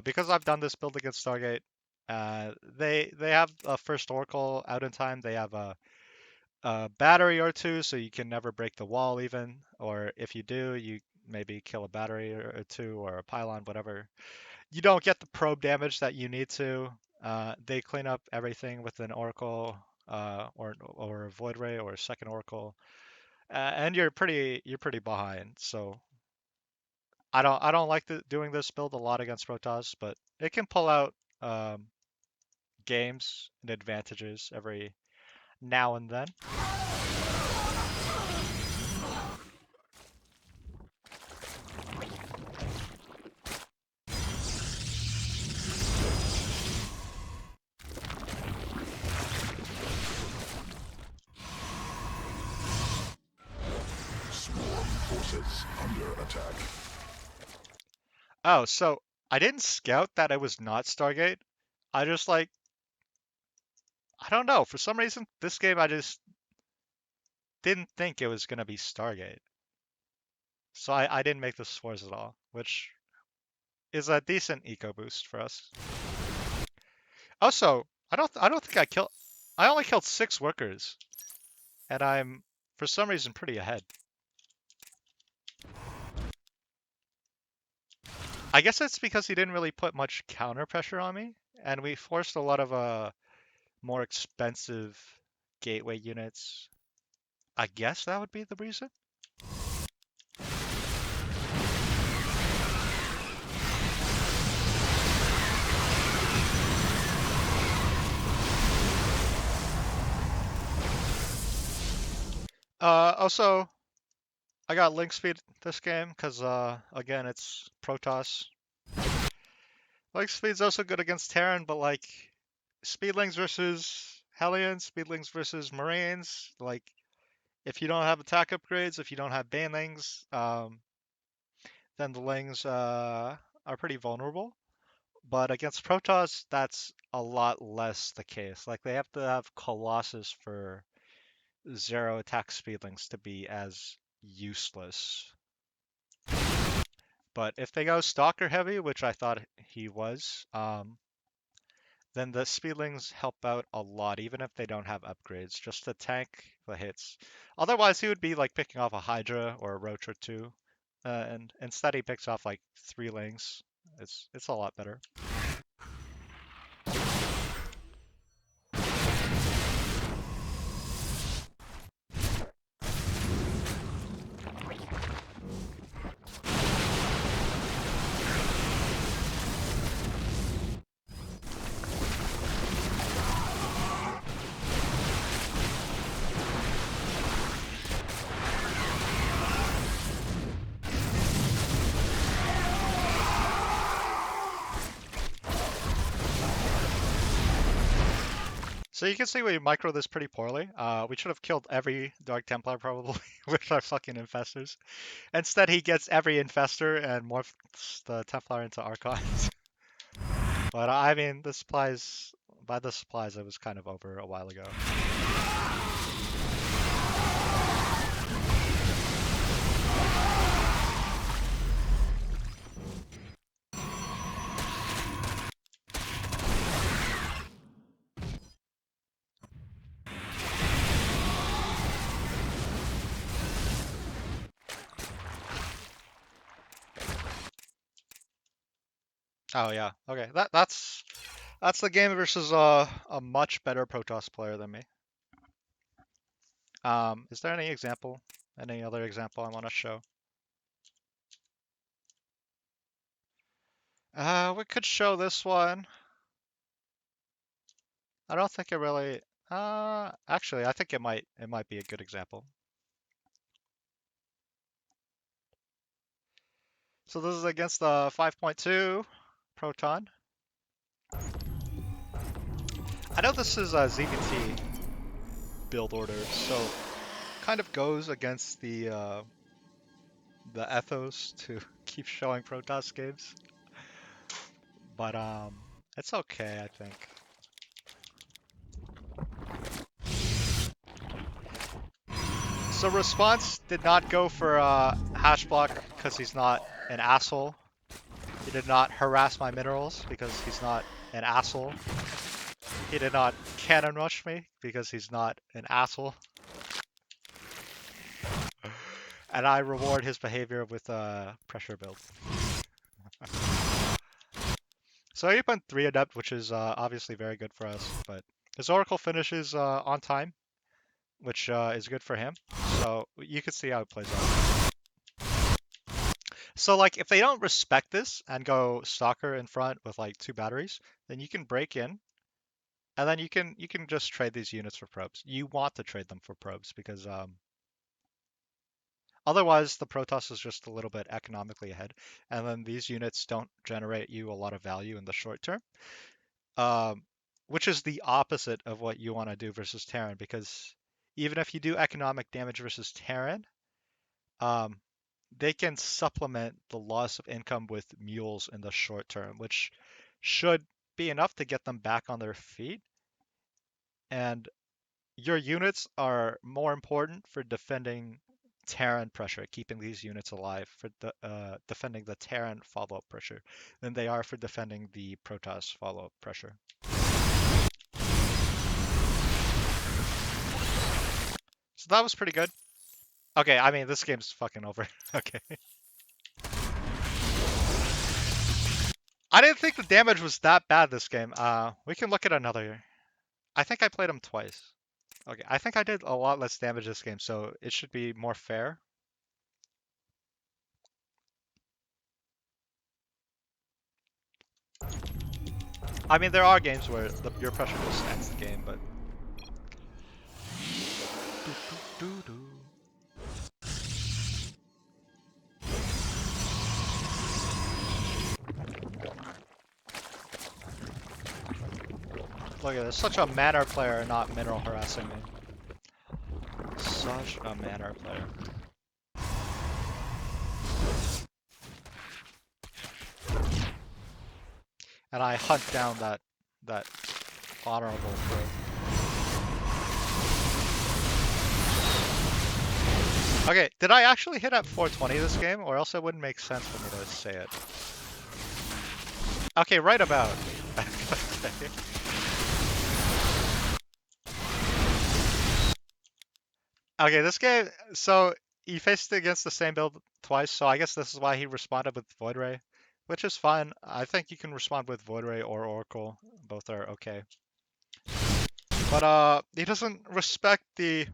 Because I've done this build against Stargate, they have a first Oracle out in time. They have a battery or two, so you can never break the wall even. Or if you do, you maybe kill a battery or two or a pylon, whatever. You don't get the probe damage that you need to. They clean up everything with an Oracle or a Void Ray or a second Oracle, and you're pretty behind. So I don't like doing this build a lot against Protoss, but it can pull out um, games and advantages every now and then. Swarm forces under attack. Oh, so I didn't scout that it was not Stargate. I just like I don't know. For some reason, this game I just didn't think it was gonna be Stargate. So I didn't make the scores at all, which is a decent eco boost for us. Also, I don't think I killed. I only killed 6 workers, and I'm for some reason pretty ahead. I guess it's because he didn't really put much counter pressure on me, and we forced a lot of more expensive gateway units. I guess that would be the reason. Also, I got link speed this game because again it's Protoss. Link speed's also good against Terran, but like speedlings versus Hellions, speedlings versus Marines, like if you don't have attack upgrades, if you don't have banelings, then the lings are pretty vulnerable. But against Protoss, that's a lot less the case. Like they have to have Colossus for 0 attack speedlings to be as useless. But if they go Stalker heavy, which I thought he was, then the speedlings help out a lot, even if they don't have upgrades, just to tank the hits. Otherwise, he would be like picking off a Hydra or a Roach or two, and instead he picks off like 3 lings. It's a lot better. So you can see we micro this pretty poorly. We should have killed every Dark Templar probably with our fucking infestors. Instead, he gets every infestor and morphs the Templar into Archons. But I mean, the supplies, by the supplies, it was kind of over a while ago. Oh yeah, okay. That's the game versus a much better Protoss player than me. Is there any other example I want to show? We could show this one. I don't think it really. Actually, I think it might be a good example. So this is against the 5.2 Proton. I know this is a ZvT build order, so kind of goes against the ethos to keep showing Protoss games, but it's okay, I think. So response did not go for hash block because he's not an asshole. He did not harass my minerals because he's not an asshole. He did not cannon rush me because he's not an asshole. And I reward his behavior with a pressure build. So he went 3 adept, which is obviously very good for us, but his oracle finishes on time, which is good for him. So you can see how it plays out. So like if they don't respect this and go stalker in front with like 2 batteries, then you can break in, and then you can just trade these units for probes. You want to trade them for probes because otherwise the Protoss is just a little bit economically ahead, and then these units don't generate you a lot of value in the short term. Which is the opposite of what you want to do versus Terran, because even if you do economic damage versus Terran, um, they can supplement the loss of income with mules in the short term, which should be enough to get them back on their feet. And your units are more important for defending Terran pressure, keeping these units alive, for defending the Terran follow-up pressure, than they are for defending the Protoss follow-up pressure. So that was pretty good. Okay, I mean, this game's fucking over. Okay. I didn't think the damage was that bad this game. We can look at another. I think I played him twice. Okay, I think I did a lot less damage this game, so it should be more fair. I mean, there are games where your pressure just ends the game, but... Look at this, such a manner player, not mineral harassing me. Such a manner player. And I hunt down that honorable throw. Okay, did I actually hit at 420 this game, or else it wouldn't make sense for me to say it? Okay, right about. Okay. Okay, this game, so he faced against the same build twice, so I guess this is why he responded with Void Ray, which is fine. I think you can respond with Void Ray or Oracle. Both are okay. But he doesn't respect the...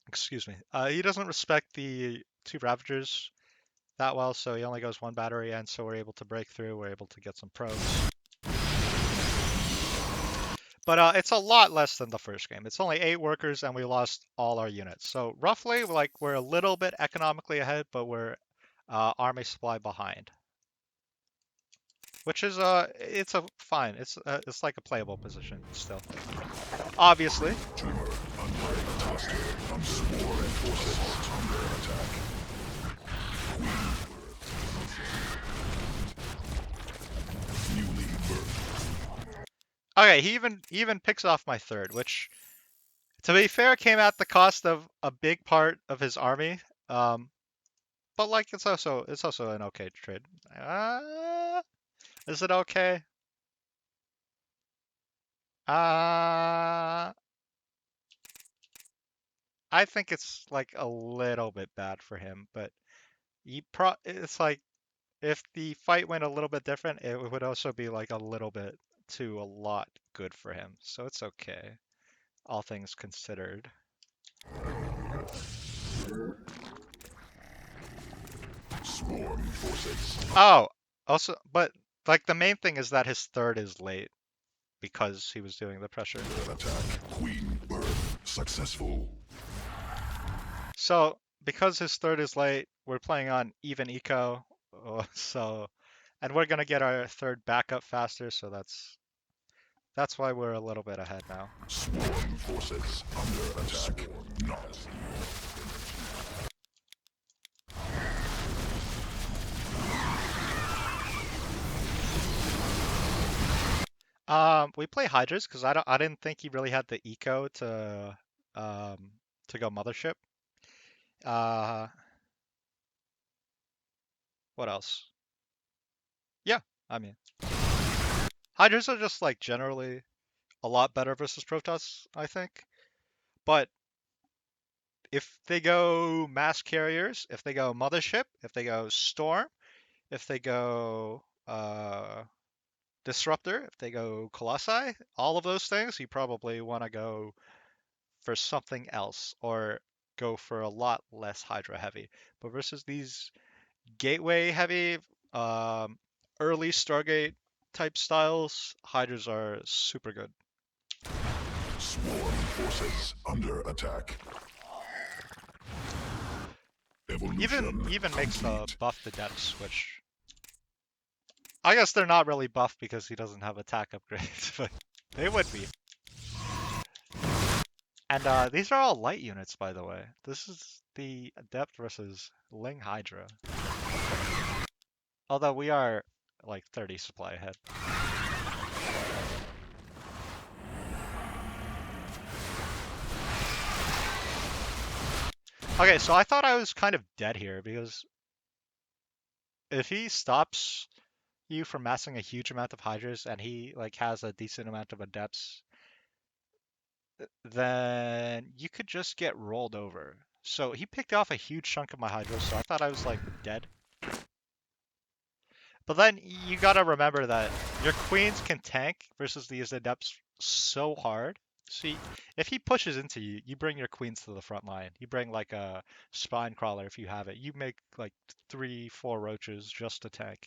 Excuse me. He doesn't respect the 2 Ravagers that well, so he only goes 1 battery, and so we're able to break through, we're able to get some probes. But it's a lot less than the first game. It's only 8 workers, and we lost all our units. So roughly, like, we're a little bit economically ahead, but we're army supply behind. Which is it's a fine. It's like a playable position still. Obviously. Okay, he even picks off my 3rd, which, to be fair, came at the cost of a big part of his army. But like it's also an okay trade. Is it okay? I think it's like a little bit bad for him, but it's like if the fight went a little bit different, it would also be like a little bit to a lot good for him. So it's okay, all things considered. Oh, also, but like the main thing is that his 3rd is late. because he was doing the pressure. Attack. Queen birth successful. So because his third is late, we're playing on even eco. And we're gonna get our third back up faster, so that's why we're a little bit ahead now. Swarm forces under attack. Not. We play Hydras because I didn't think he really had the eco to go mothership. Uh, what else? Yeah, I mean, Hydras are just like generally a lot better versus Protoss, I think. But if they go mass carriers, if they go mothership, if they go storm, if they go disruptor, if they go colossi, all of those things, you probably want to go for something else or go for a lot less Hydra heavy. But versus these gateway heavy, um, early Stargate type styles, Hydras are super good. Swarm forces under attack. Evolution Even makes the complete. buff to depths, which I guess they're not really buffed because he doesn't have attack upgrades, but they would be. And these are all light units, by the way. This is the Adept versus Ling Hydra. Although we are like 30 supply ahead. Okay, so I thought I was kind of dead here because if he stops you from massing a huge amount of Hydras and he like has a decent amount of Adepts, then you could just get rolled over. So he picked off a huge chunk of my Hydras, so I thought I was like dead. But then you gotta remember that your queens can tank versus these adepts so hard. See, if he pushes into you, you bring your queens to the front line. You bring like a spine crawler if you have it. You make like 3-4 roaches just to tank.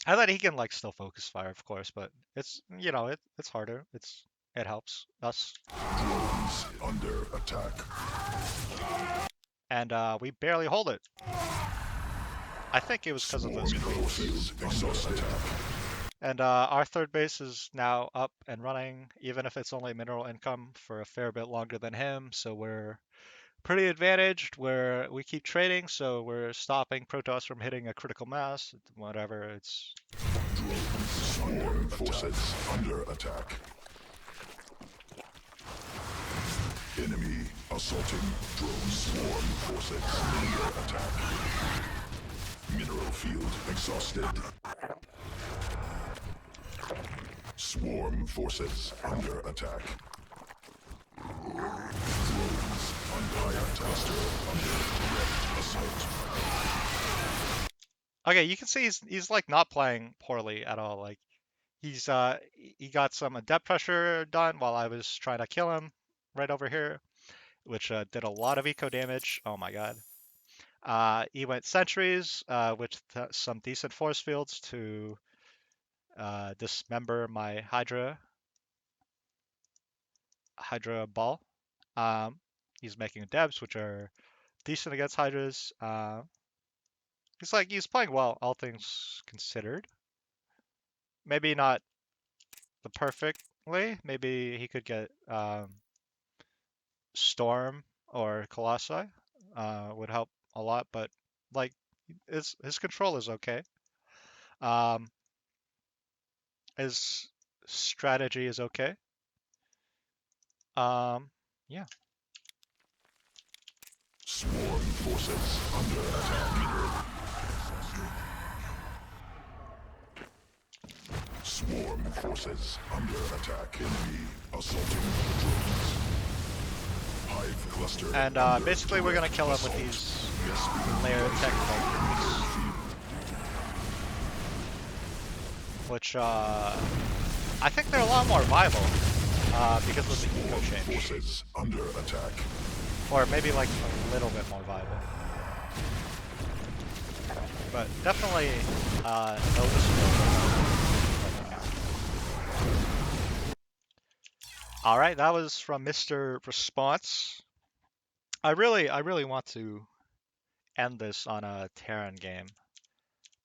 I thought he can like still focus fire, of course, but it's it's harder. It helps us. Drones under attack. And we barely hold it. I think it was because of those queens. Exhausted. And our third base is now up and running, even if it's only mineral income for a fair bit longer than him. So we're pretty advantaged where we keep trading. So we're stopping Protoss from hitting a critical mass, whatever. It's Swarm forces under attack. Enemy assaulting drone. Swarm forces under attack. Mineral field exhausted. Swarm forces under attack. Drones on higher cluster under direct assault. okay. You can see he's like not playing poorly at all. Like he got some adept pressure done while I was trying to kill him right over here, which did a lot of eco damage. Oh my god. He went sentries with some decent force fields to dismember my Hydra ball. He's making debs, which are decent against Hydras. He's playing well, all things considered. Maybe not the perfectly. Maybe he could get Storm or Colossi. Would help a lot, but like his control is okay. Um, his strategy is okay. Yeah. Swarm forces under attack. Swarm forces under attack. Enemy assaulting drones. Hive cluster. And under basically we're gonna direct kill him with assault. these layer technical, which I think they're a lot more viable because of the eco change, Forces under attack. or maybe like a little bit more viable. But definitely noticeable. All right, that was from Mr. Response. I really want to end this on a Terran game,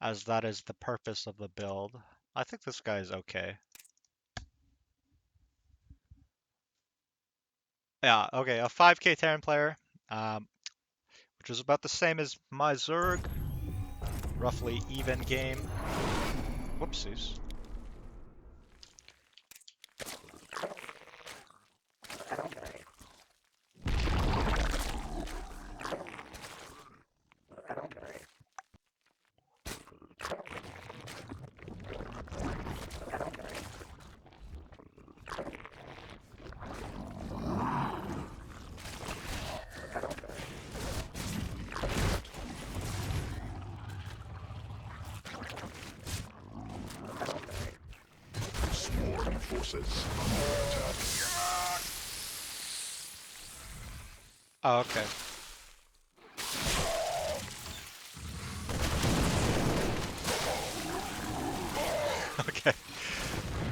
as that is the purpose of the build. I think this guy is okay. Yeah, okay, a 5k Terran player, um, which is about the same as my Zerg, roughly even game. Whoopsies. Sworn forces under attack. Oh, okay. Okay.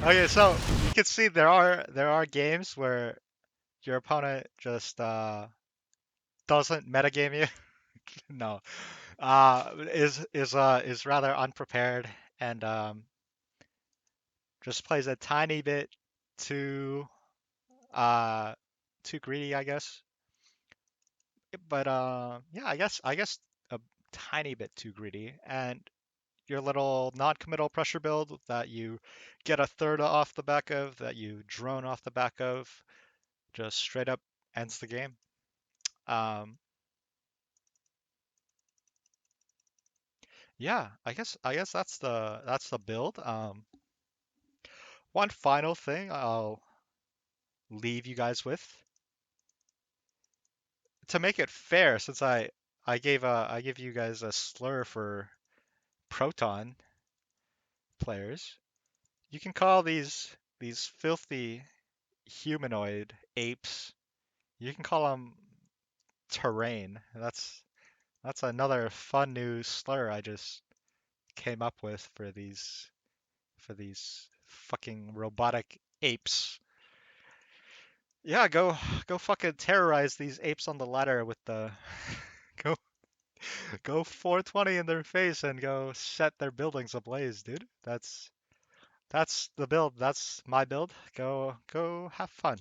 Okay, so you can see there are games where your opponent just doesn't metagame you. No. Is rather unprepared and just plays a tiny bit too uh too greedy, I guess. But yeah, I guess a tiny bit too greedy. And your little non-committal pressure build that you get a third off the back of, that you drone off the back of, just straight up ends the game. Um, yeah, I guess that's the build. One final thing I'll leave you guys with to make it fair, since I give you guys a slur for proton players. You can call these filthy humanoid apes. You can call them terrain. That's another fun new slur I just came up with for these fucking robotic apes. Yeah, go fucking terrorize these apes on the ladder with the go go 420 in their face and go set their buildings ablaze, dude. That's the build. That's my build. Go have fun.